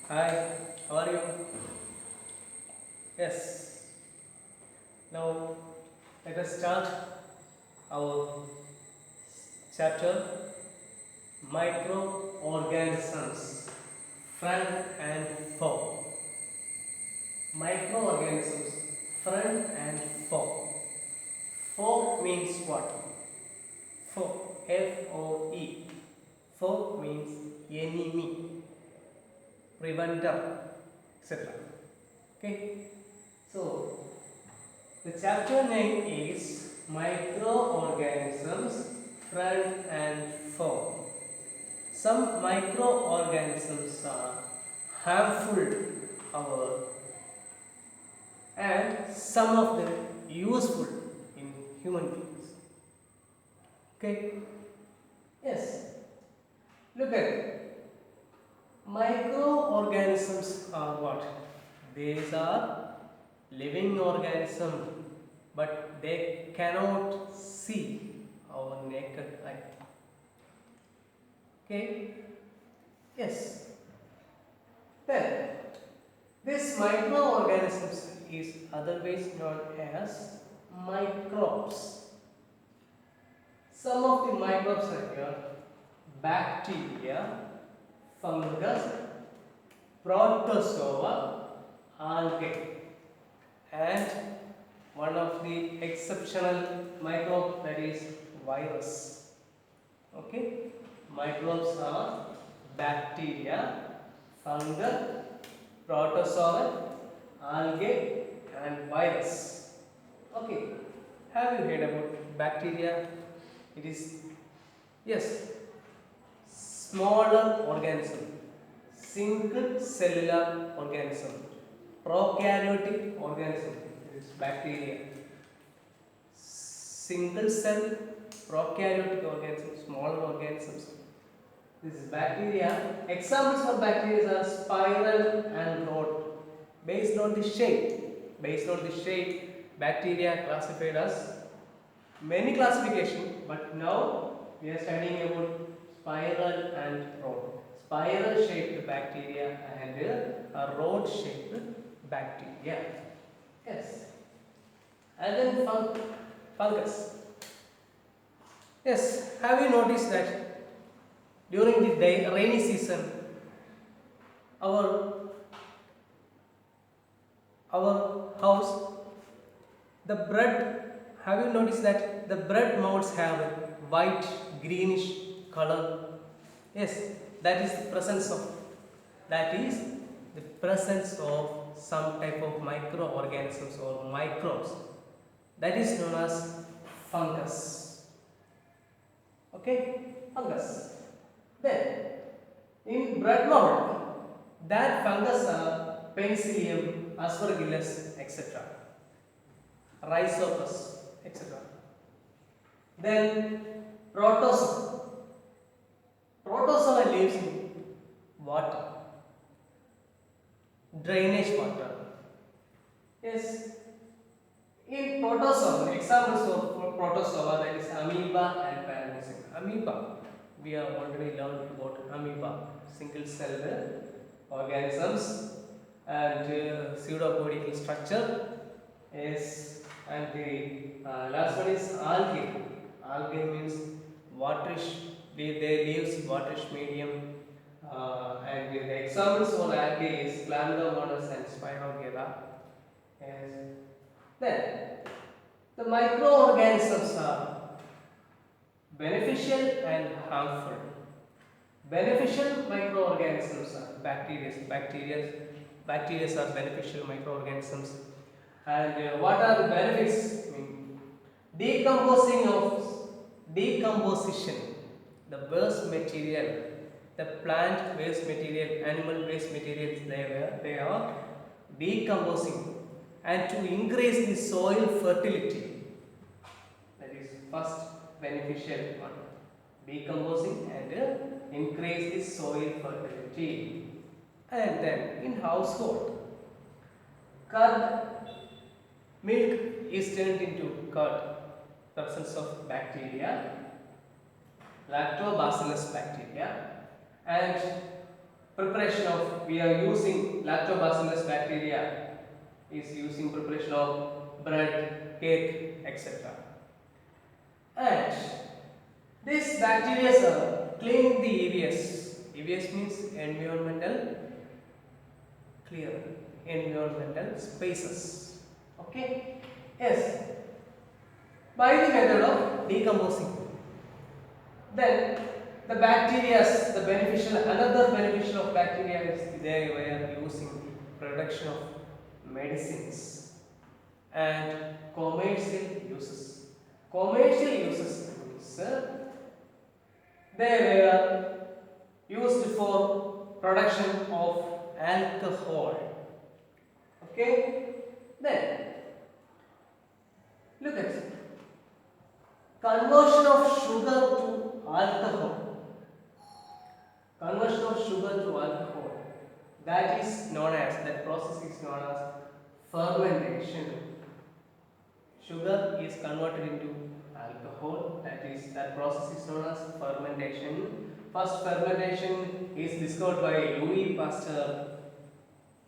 Hi, how are you? Yes. Now let us start our chapter microorganisms front and fork. Microorganisms front and fork. Fork means what? Fork F O E. Fork means enemy, preventer, etc. Okay. So the chapter name is Microorganisms Front and Form. Some microorganisms are harmful our and some of them useful in human beings. Okay? Yes. Look at it. Microorganisms are what? These are living organisms, but they cannot see our naked eye. Okay? Yes. Then this microorganisms is otherwise known as microbes. Some of the microbes are here: bacteria, fungus, protozoa, algae, and one of the exceptional microbe, that is virus. Okay, microbes are bacteria, fungus, protozoa, algae, and virus. Okay, have you heard about bacteria? It is, yes, smaller organism, single cellular organism, prokaryotic organism. It is bacteria. Single cell prokaryotic organisms, smaller organisms. This is bacteria. Examples for bacteria are spiral and rod. Based on the shape, bacteria classified as many classification, but now we are studying about spiral and rod. Spiral shaped bacteria and a rod shaped bacteria. Yes. And then fungus. Yes, have you noticed that during the rainy season, our house, the bread, have you noticed that the bread molds have a white greenish color? Yes, that is the presence of some type of microorganisms or microbes, that is known as fungus. Okay, fungus. Then in bread mold, that fungus are Penicillium, Aspergillus, etc. Rhizopus, etc. Then protozoa. Protozoa lives in water, drainage water. Yes, in protozoa, examples of protozoa, that is amoeba and paramecium. Amoeba, we have already learned about amoeba, single celled organisms, and pseudopodial structure. Yes, and the last one is algae. Algae means waterish, they lives waterish medium, and the examples for algae is Chlamydomonas and Spirogyra. Yes. Then the microorganisms are beneficial and harmful. Beneficial microorganisms are bacteria. Bacteria are beneficial microorganisms. And what are the benefits? I mean, decomposition, the waste material, the plant waste material, animal waste materials, they are decomposing, and to increase the soil fertility. That is first beneficial one. Decomposing and increase the soil fertility. And then in household, curd, milk is turned into curd, presence of bacteria, lactobacillus bacteria, and preparation of, we are using lactobacillus bacteria is using preparation of bread, cake, etc. And these bacteria are cleaning the EVS. EVS means environmental clear, environmental spaces. Okay? Yes. By the method of decomposing. Then the bacteria, the beneficial, another beneficial of bacteria is they were using production of medicines and commercial uses. Commercial uses means they were used for production of alcohol. Okay? Then look at it. Conversion of sugar to alcohol. Conversion of sugar to alcohol. That is known as, that process is known as fermentation. Sugar is converted into alcohol. That process is known as fermentation. First fermentation is discovered by Louis Pasteur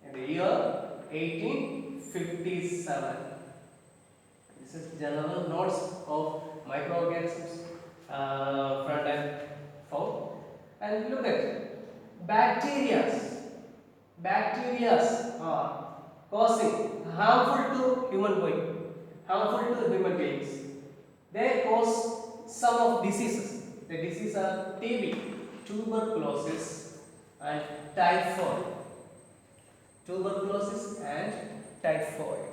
in the year 1857. This is general notes of microorganisms front and forth. And look at bacteria. Bacteria are causing harmful to human beings. They cause some of diseases. The diseases are TB, tuberculosis, and typhoid. Tuberculosis and typhoid.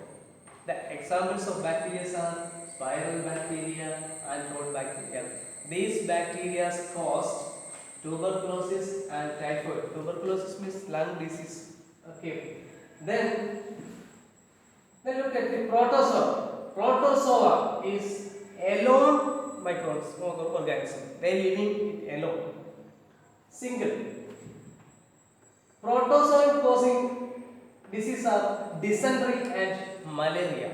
The examples of bacteria are spiral bacteria and Rhodobacteria. These bacteria cause tuberculosis and typhoid. Tuberculosis means lung disease. Okay. Then look at the protozoa. Protozoa is alone microorganism. They living alone. Single. Protozoan causing disease are dysentery and malaria.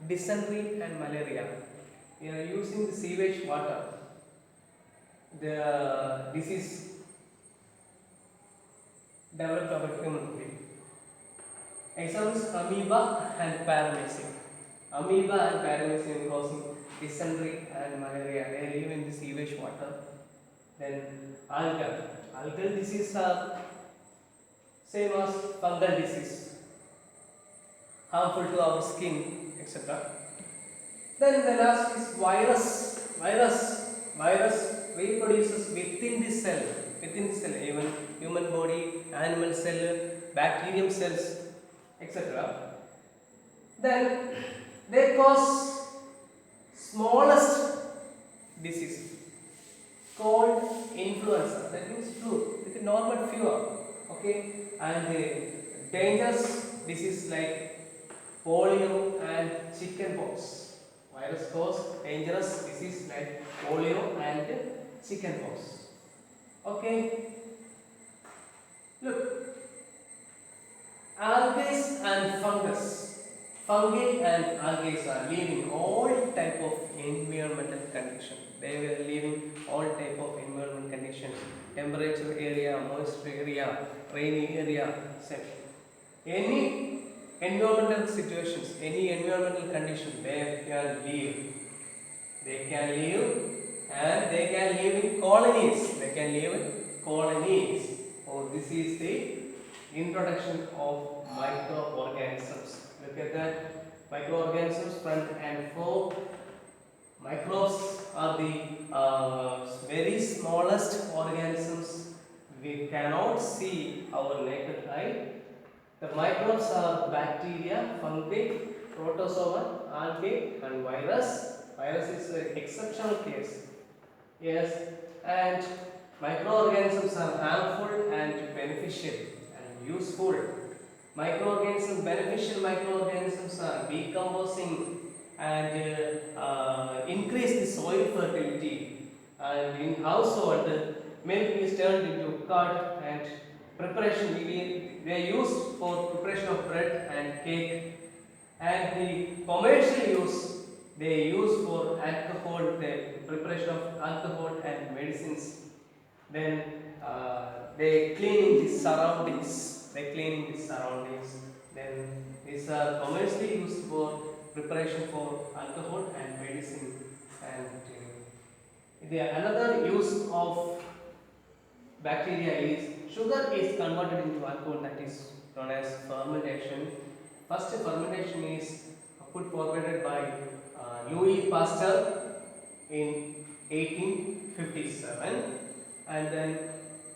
Dysentery and malaria. We are using the sewage water. The disease developed over human being. Examples amoeba and paramecium. Amoeba and paramecium causing dysentery and malaria. They live in the sewage water. Then algal. Algal disease are same as fungal disease, harmful to our skin, etc. Then the last is virus. Virus reproduces within the cell, even human body, animal cell, bacterium cells, etc. Then they cause smallest disease called influenza. That means flu, with a normal fever. Okay, and dangerous disease like polio and chickenpox. Virus cause dangerous disease like polio and chickenpox. Okay, look, algae and fungus. Fungi and algae are living all type of environmental conditions. They were living all type of environmental conditions. Temperature area, moist area, rainy area, etc. Any environmental situations, any environmental condition, they can live. They can live and they can live in colonies. They can live in colonies. Oh, this is the introduction of microorganisms. Look at that. Microorganisms front and forth. Microbes are the very smallest organisms we cannot see our naked eye. The microbes are bacteria, fungi, protozoa, algae and virus. Virus is an exceptional case. Yes, and microorganisms are harmful and beneficial and useful. Beneficial microorganisms are decomposing and increase the soil fertility. And in household, milk is turned into curd and preparation. They are used for preparation of bread and cake. And the commercial use, they use for alcohol, the preparation of alcohol and medicines. Then they cleaning the surroundings. They cleaning the surroundings. Then these are commercially used for preparation for alcohol and medicine. And the another use of bacteria is sugar is converted into alcohol, that is known as fermentation. First fermentation is put forwarded by Louis Pasteur in 1857, and then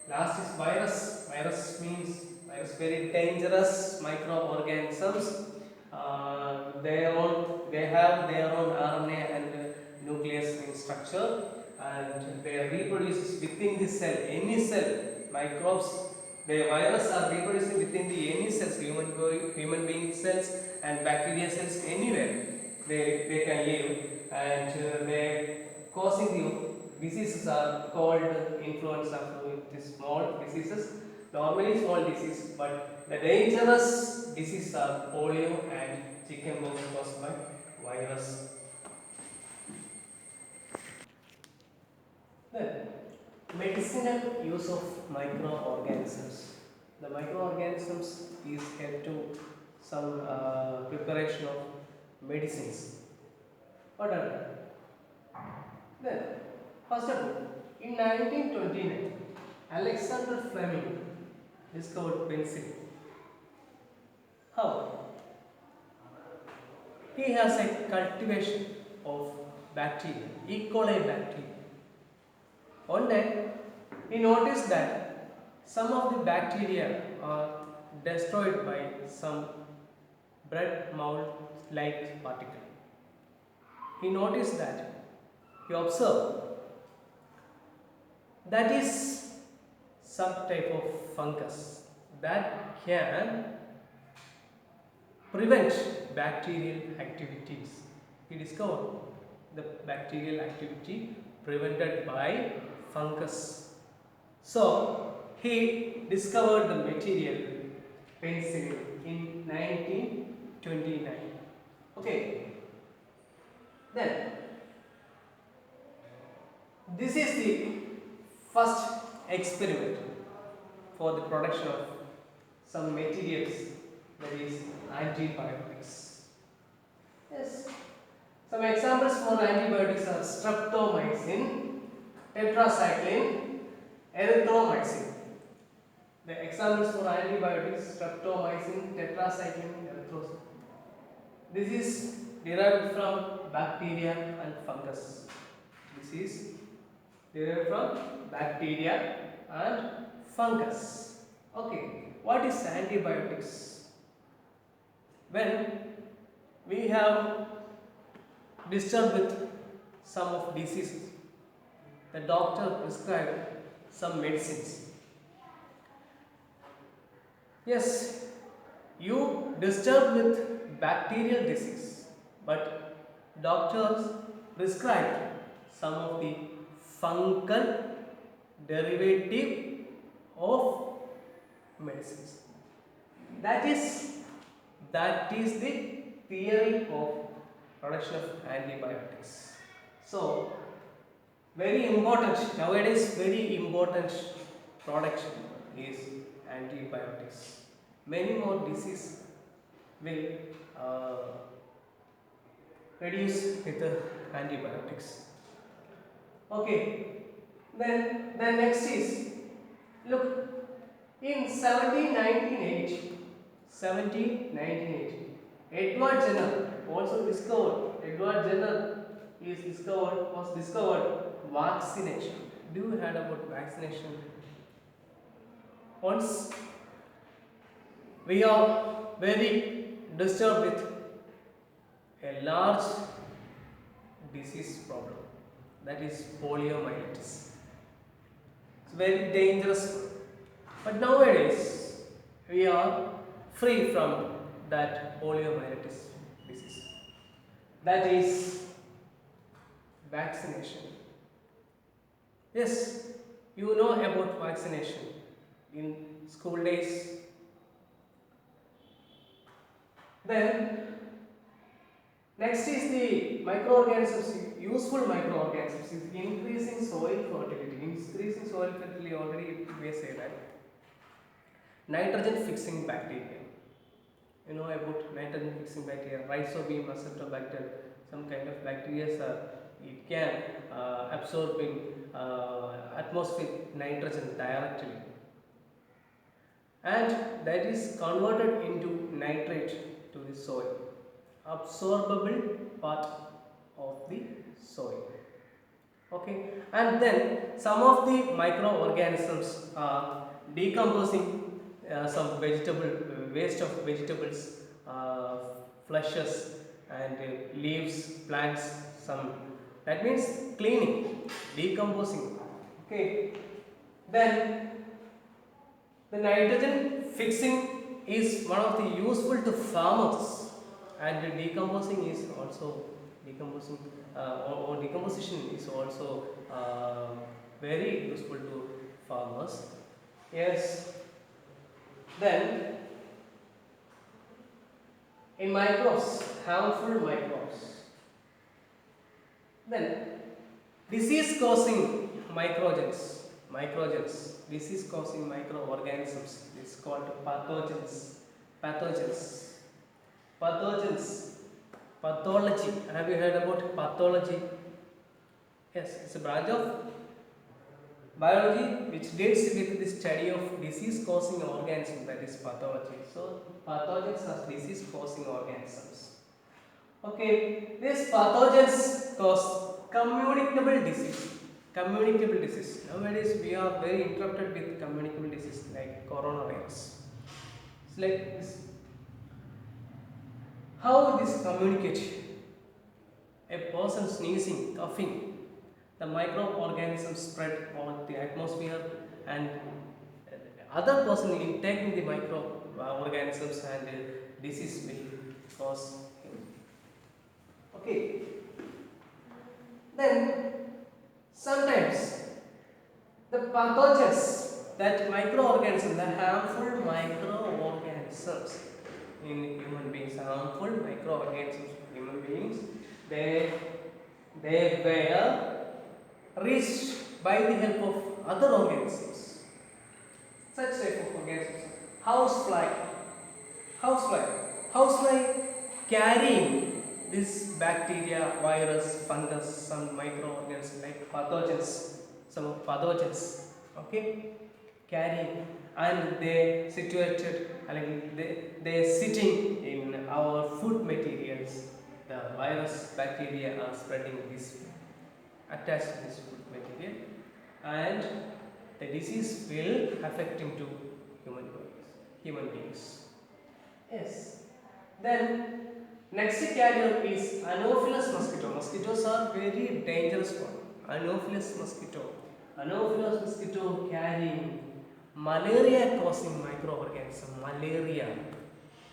last is virus. Virus means virus very dangerous microorganisms. They have their own RNA and nucleus in structure, and they reproduce within the cell, any cell. Microbes, the virus are reproducing within the any cells, human being cells and bacteria cells, anywhere they can live, and they causing the diseases are called influenza, flu, these small diseases, normally small disease, but the dangerous diseases are polio and chickenpox caused by virus. Then, medicinal use of microorganisms. The microorganisms is help to some preparation of medicines. What are they? Then, first of all, in 1929, Alexander Fleming discovered penicillin. How? He has a cultivation of bacteria, E. coli bacteria. One day, he noticed that some of the bacteria are destroyed by some bread mold-like particle. He noticed that, he observed, that is some type of fungus that can prevent bacterial activities. He discovered the bacterial activity prevented by fungus. So, he discovered the material penicillin in 1929. Okay. Then, this is the first experiment for the production of some materials, that is antibiotics. Yes. Some examples for antibiotics are streptomycin, tetracycline, erythromycin. The examples for antibiotics: streptomycin, tetracycline, erythromycin. This is derived from bacteria and fungus. This is derived from bacteria and fungus. Okay, what is antibiotics? When we have disturbed with some of diseases, the doctor prescribed some medicines. Yes, you disturbed with bacterial disease, but doctors prescribed some of the fungal derivative of medicines. That is the theory of production of antibiotics. So, very important nowadays, very important product is antibiotics. Many more diseases will reduce with the antibiotics. Okay, then next is, look, in 1780, Edward Jenner also discovered. Edward Jenner was discovered vaccination. Do you heard about vaccination? Once we are very disturbed with a large disease problem, that is poliomyelitis. It's very dangerous, but nowadays we are free from that poliomyelitis disease. That is vaccination. Yes, you know about vaccination in school days. Then next is the microorganisms, useful microorganisms, is increasing soil fertility. Increasing soil fertility, already we say that. nitrogen fixing bacteria. You know about nitrogen fixing bacteria, Rhizobium acetobacter, some kind of bacteria it can absorb in atmospheric nitrogen directly, and that is converted into nitrate to the soil, absorbable part of the soil. Okay, and then some of the microorganisms are decomposing some vegetable waste of vegetables, uh, fleshes and leaves, plants. Some, that means cleaning, decomposing. Okay, then the nitrogen fixing is one of the useful to farmers, and the decomposing is also decomposing or decomposition is also very useful to farmers. Yes. Then in microbes, harmful microbes. Then disease causing microgens, disease causing microorganisms is called pathogens. Pathogens. Pathogens. Pathology. Have you heard about pathology? Yes, it's a branch of biology which deals with the study of disease causing organisms, that is pathology. So pathogens are disease causing organisms. Okay, these pathogens cause communicable disease. Communicable disease. Nowadays we are very interrupted with communicable disease like coronavirus. It's like this. How this communicate? A person sneezing, coughing, the microorganisms spread on the atmosphere, and other person taking the microorganisms, and disease will cause him. Okay. Then sometimes the pathogens, that microorganisms, the harmful microorganisms in human beings, harmful microorganisms in human beings, they were reached by the help of other organisms. Such type of organisms. Housefly. Housefly. Housefly carrying this bacteria, virus, fungus, some microorganisms like pathogens, some pathogens. Okay, carrying, and they situated, like they sitting in our food materials. The virus, bacteria are spreading this, attached to this food material, and the disease will affecting to human beings. Yes. Then next category is Anopheles mosquito. Mosquitoes are very dangerous one. Anopheles mosquito. Anopheles mosquito carrying malaria causing microorganism. Malaria.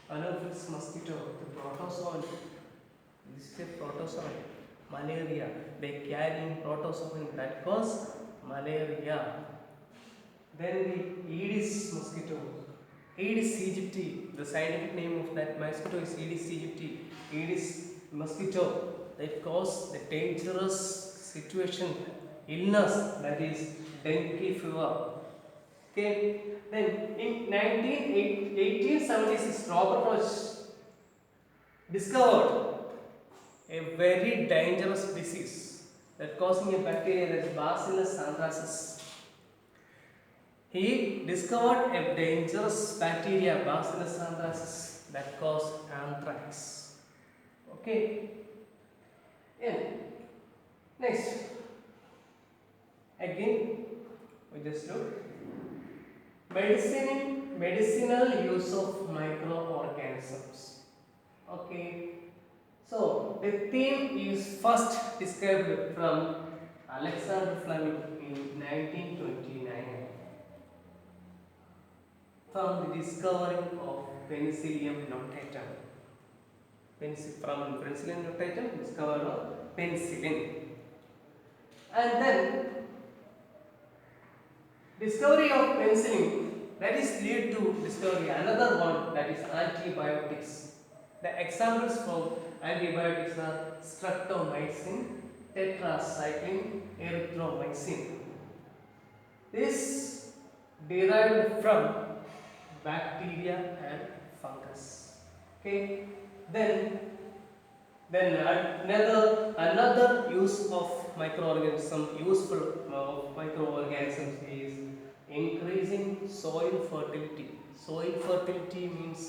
Anopheles mosquito, the protozoan. This is a protozoan. Malaria. They carrying protozoan that cause malaria. Then the Aedes mosquito. Aedes aegypti, the scientific name of that mosquito is Aedes aegypti. Aedes mosquito that cause the dangerous situation, illness, that is dengue fever. Okay. Then in 1876, Robert Koch discovered a very dangerous disease that causing a bacteria, that is Bacillus anthracis. He discovered a dangerous bacteria, Bacillus anthracis, that cause anthrax. Okay. Yeah. Next. Again, we just look. Medicinal use of microorganisms. Okay. So the theme is first described from Alexander Fleming in 1929. From the discovery of Penicillium notatum. From Penicillium notatum, discovery of penicillin. And then discovery of penicillin, that is lead to discovery another one, that is antibiotics. The examples from antibiotics are streptomycin, tetracycline, erythromycin. This derived from bacteria and fungus. Okay, then another use of microorganism, useful microorganisms is increasing soil fertility. Soil fertility means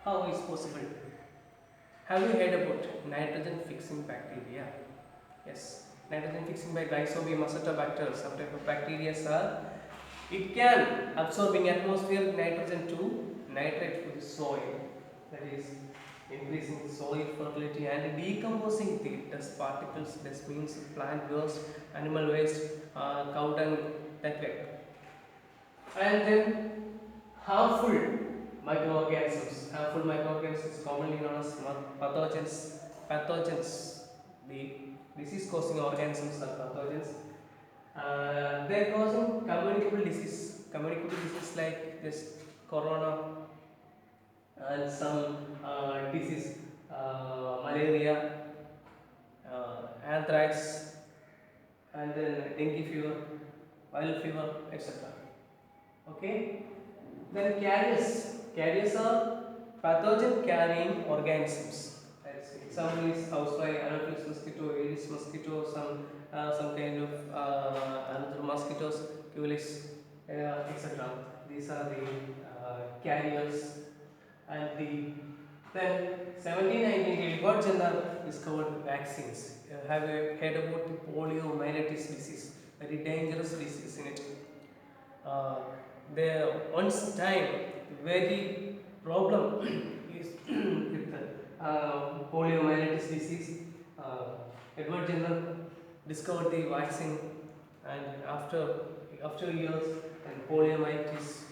how is possible? Have you heard about nitrogen fixing bacteria? Yes, nitrogen fixing by Rhizobium acetobacter. Some type of bacteria are, it can absorbing atmospheric nitrogen to nitrate to the soil. That is increasing soil fertility and decomposing the dust particles. This means plant waste, animal waste, cow dung, that way. And then harmful microorganisms. Harmful microorganisms commonly known as pathogens. Pathogens. The disease-causing organisms are pathogens. They are causing communicable disease. Communicable disease like this corona and some disease, malaria, anthrax, and then dengue fever, viral fever, etc. Okay. Then carriers. Carriers are pathogen carrying organisms. Example is housefly, Anopheles mosquito, Aedes mosquito, some kind of another mosquitoes, Culex, etc. These are the carriers. And then 1798 Edward Jenner discovered vaccines. Have you heard about the poliomyelitis disease? Very dangerous disease in it. There once time very problem is with the poliomyelitis disease. Edward Jenner discovered the vaccine, and after years, and poliomyelitis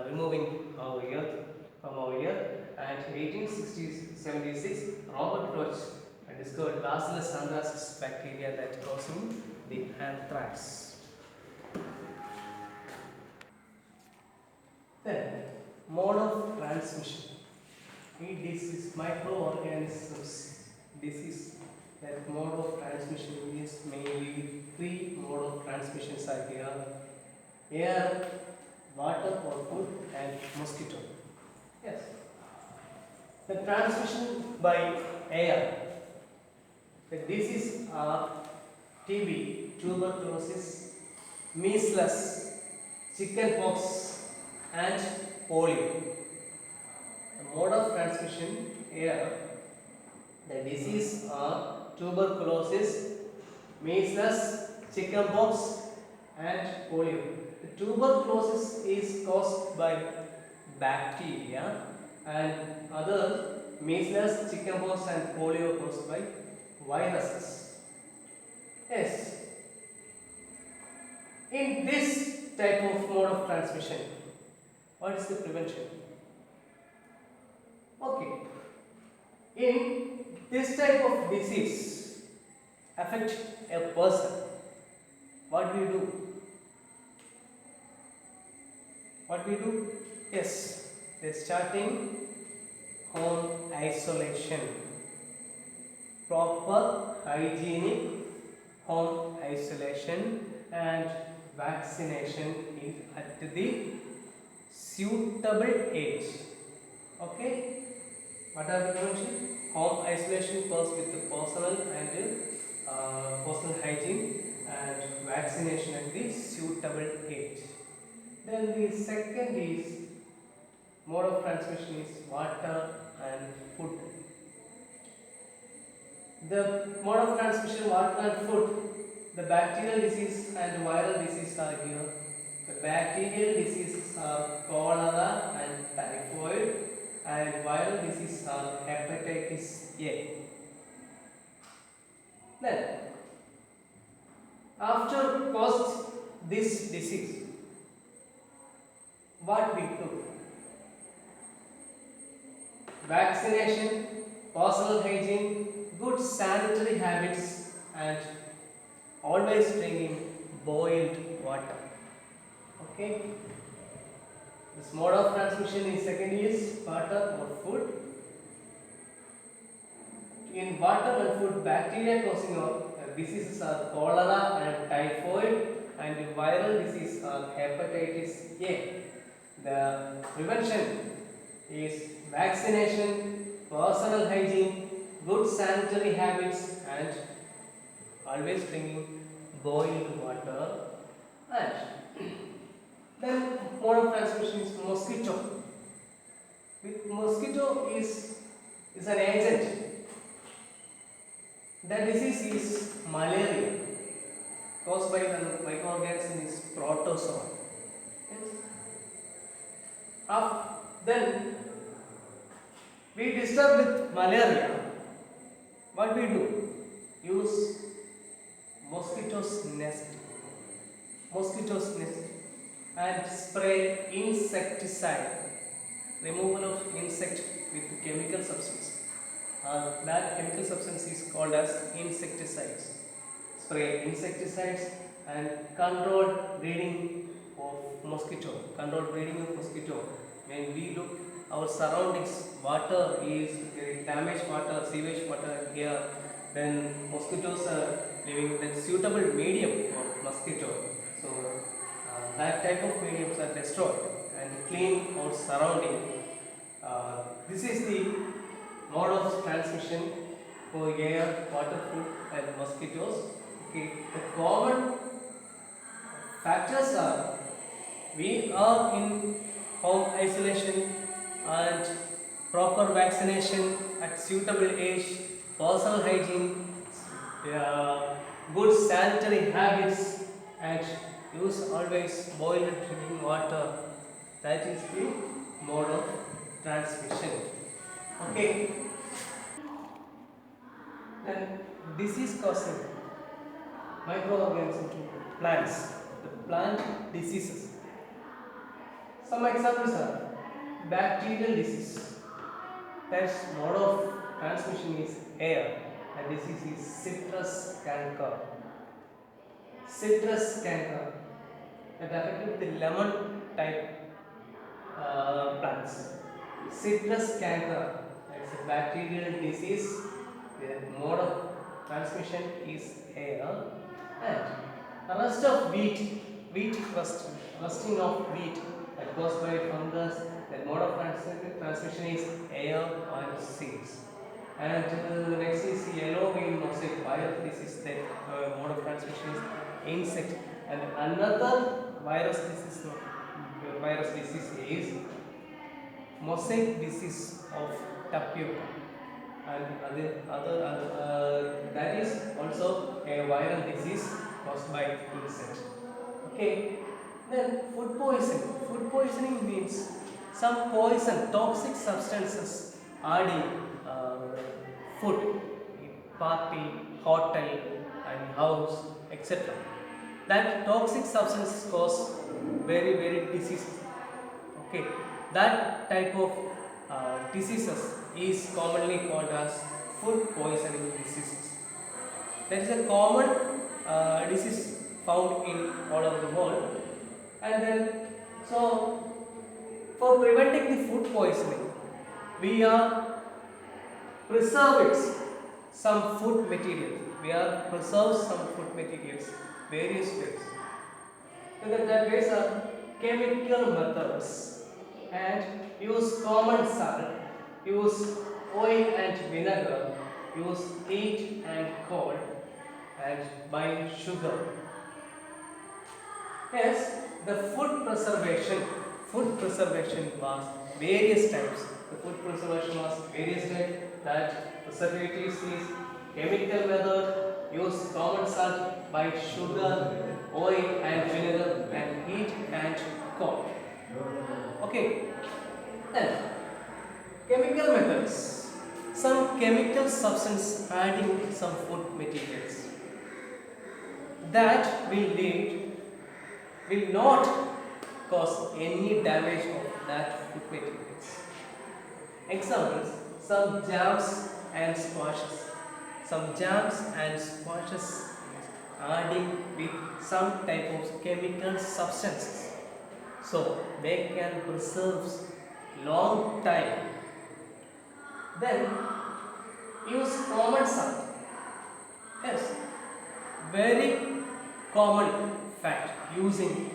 removing our earth from our earth. And 1876, Robert Koch discovered Bacillus anthracis bacteria that causing the anthrax. Then, mode of transmission. Disease, microorganisms disease. That mode of transmission is mainly three mode of transmissions are here: air, water or food, and mosquito. Yes. The transmission by air. The diseases are TB, tuberculosis, measles, chickenpox, and polio. The mode of transmission air. The diseases are tuberculosis, measles, chickenpox, and polio. The tuberculosis is caused by bacteria, and other measles, chickenpox, and polio caused by viruses. Yes. In this type of mode of transmission, what is the prevention? Okay. In this type of disease affect a person, what do you do? What we do? Yes, they're starting home isolation. Proper hygienic home isolation and vaccination is at the suitable age. Okay? What are the prevention? Home isolation first with the personal and personal hygiene, and vaccination at the suitable age. Then the second is mode of transmission is water and food. The mode of transmission water and food, the bacterial disease and viral disease are here. The bacterial diseases are cholera and typhoid, and viral disease are hepatitis A. Then, after caused this disease, what we do? Vaccination, personal hygiene, good sanitary habits, and always drinking boiled water. Okay? This mode of transmission is second is water or food. In water and food, bacteria causing diseases are cholera and typhoid, and viral disease are hepatitis A. The prevention is vaccination, personal hygiene, good sanitary habits, and always drinking boiled water. And then mode of transmission is mosquito. With mosquito is an agent. The disease is malaria caused by the microorganism is protozoa. Yes. Then we disturb with malaria. What we do? Use mosquitoes nest. Mosquitoes nest and spray insecticide. Removal of insect with chemical substance. That chemical substance is called as insecticides. Spray insecticides and controlled breeding of mosquito. Controlled breeding of mosquito. When we look our surroundings, water is damaged water, sewage water here, then mosquitoes are living in a suitable medium for mosquito. So that type of mediums are destroyed and clean our surrounding. This is the mode of transmission for air, water, food and mosquitoes. Okay. The common factors are we are in home isolation and proper vaccination at suitable age, personal hygiene, good sanitary habits and use always boiled drinking water. That is the mode of transmission. Okay. Then disease causing microorganisms to plants, the plant diseases. Some examples are bacterial disease. That mode of transmission is air. The disease is citrus canker. Citrus canker that affected the lemon type plants. Citrus canker, it's a bacterial disease. The mode of transmission is air. And rust of wheat rust, rusting of wheat that caused by fungus. The mode of transmission is air and seeds. And next is yellow vein mosaic virus disease. That mode of transmission is insect. And another virus disease is mosaic disease of tapioca. And that is also a viral disease caused by insect. Okay. Then food poisoning. Food poisoning means some poison, toxic substances added food, party, hotel, and house, etc. That toxic substances cause very diseases. Okay, that type of diseases is commonly called as food poisoning diseases. There is a common disease found in all over the world. And then, so for preventing the food poisoning, we are preserving some food materials. We are preserved some food materials, various ways. And that ways are chemical methods and use common salt, use oil and vinegar, use heat and cold, and buy sugar. Yes, the food preservation was various types. The food preservation was various types. That preservatives is chemical method, use common salt, buy sugar, oil and vinegar, and heat and cold. Okay. Then chemical methods. Some chemical substance adding some food materials that will not cause any damage of that food materials. Examples, some jams and squashes. Some jams and squashes adding with some type of chemical substances. So they can preserve long time. Then use common salt. Yes, very common fact using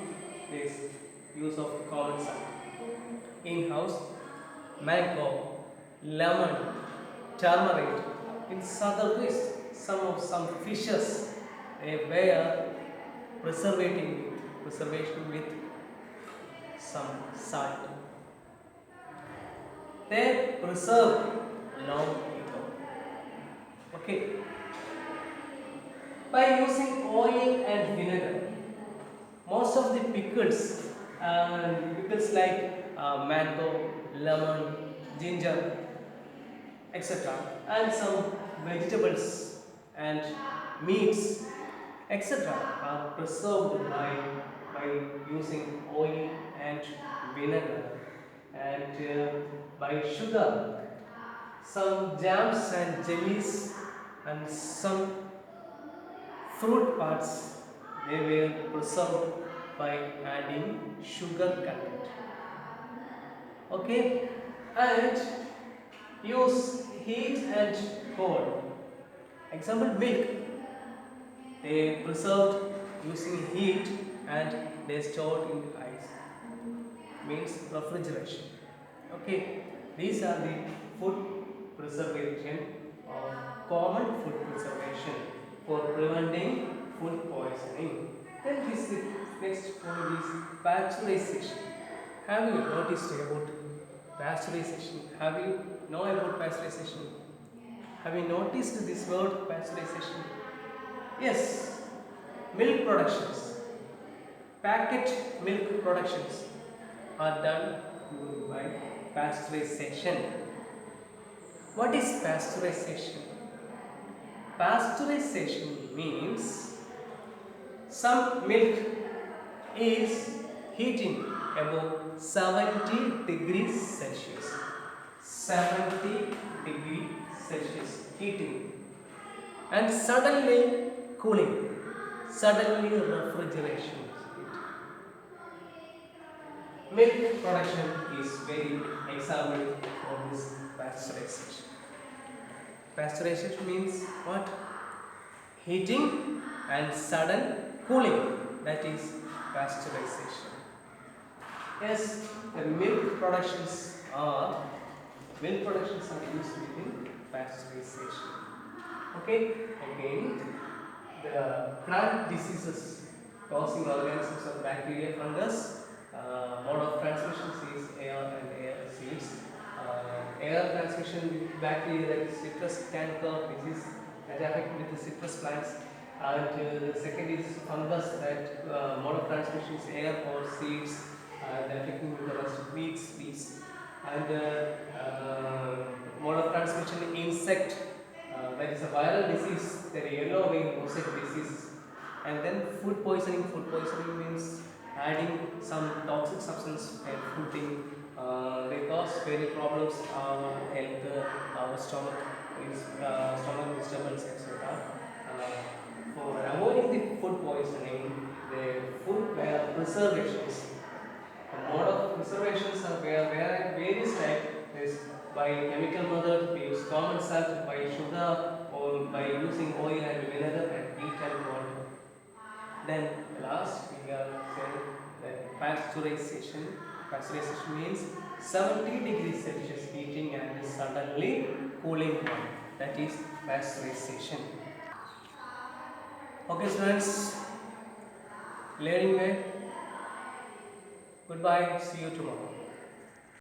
this use of common salt. in-house, mango, lemon, turmeric. In other ways, some fishes they were preservation with some salt. They preserved long ago. Okay. By using oil and vinegar, most of the pickles like mango, lemon, ginger, etc., and some vegetables and meats, etc., are preserved by using oil and vinegar and by sugar. Some jams and jellies and some fruit parts they were preserved by adding sugar content. Okay, and use heat and cold. Example, milk they preserved using heat and they stored in ice, means refrigeration. Okay, these are the food preservation or common food preservation for preventing food poisoning. Then this the next point is pasteurization. Have you noticed about pasteurization? Have you know about pasteurization? Have you noticed this word pasteurization? Yes, milk productions, packet milk productions are done by pasteurization. What is pasteurization? Pasteurization means some milk is heating above 70 degrees Celsius. 70 degrees Celsius heating and suddenly cooling, suddenly refrigeration. Milk production is very example for this pasteurization. Pasteurization means what? Heating and sudden cooling. That is pasteurization. Yes, the milk productions are used within pasteurization. Okay, again the plant diseases causing organisms of bacteria, fungus. Mode of transmission is air and air seeds. Air transmission with bacteria, that is citrus canker disease that affect with the citrus plants. And the second is fungus, that mode of transmission is air or seeds and affecting with the rest of weeds. And mode of transmission insect, that is a viral disease, the yellow wing mosaic disease. And then food poisoning. Food poisoning means adding some toxic substance and fooding. They cause various problems, health, our stomach, stomach disturbance, etc. For avoiding the food poisoning, the food preservations. The mode of preservations are various types. Is by chemical method, we use common salt, by sugar, or by using oil and vinegar and heat and cold. Then last we are saying that pasteurization. Pasteurization means 70 degrees Celsius heating and suddenly cooling one. That is pasteurization. Okay, students, learning way. Goodbye. See you tomorrow.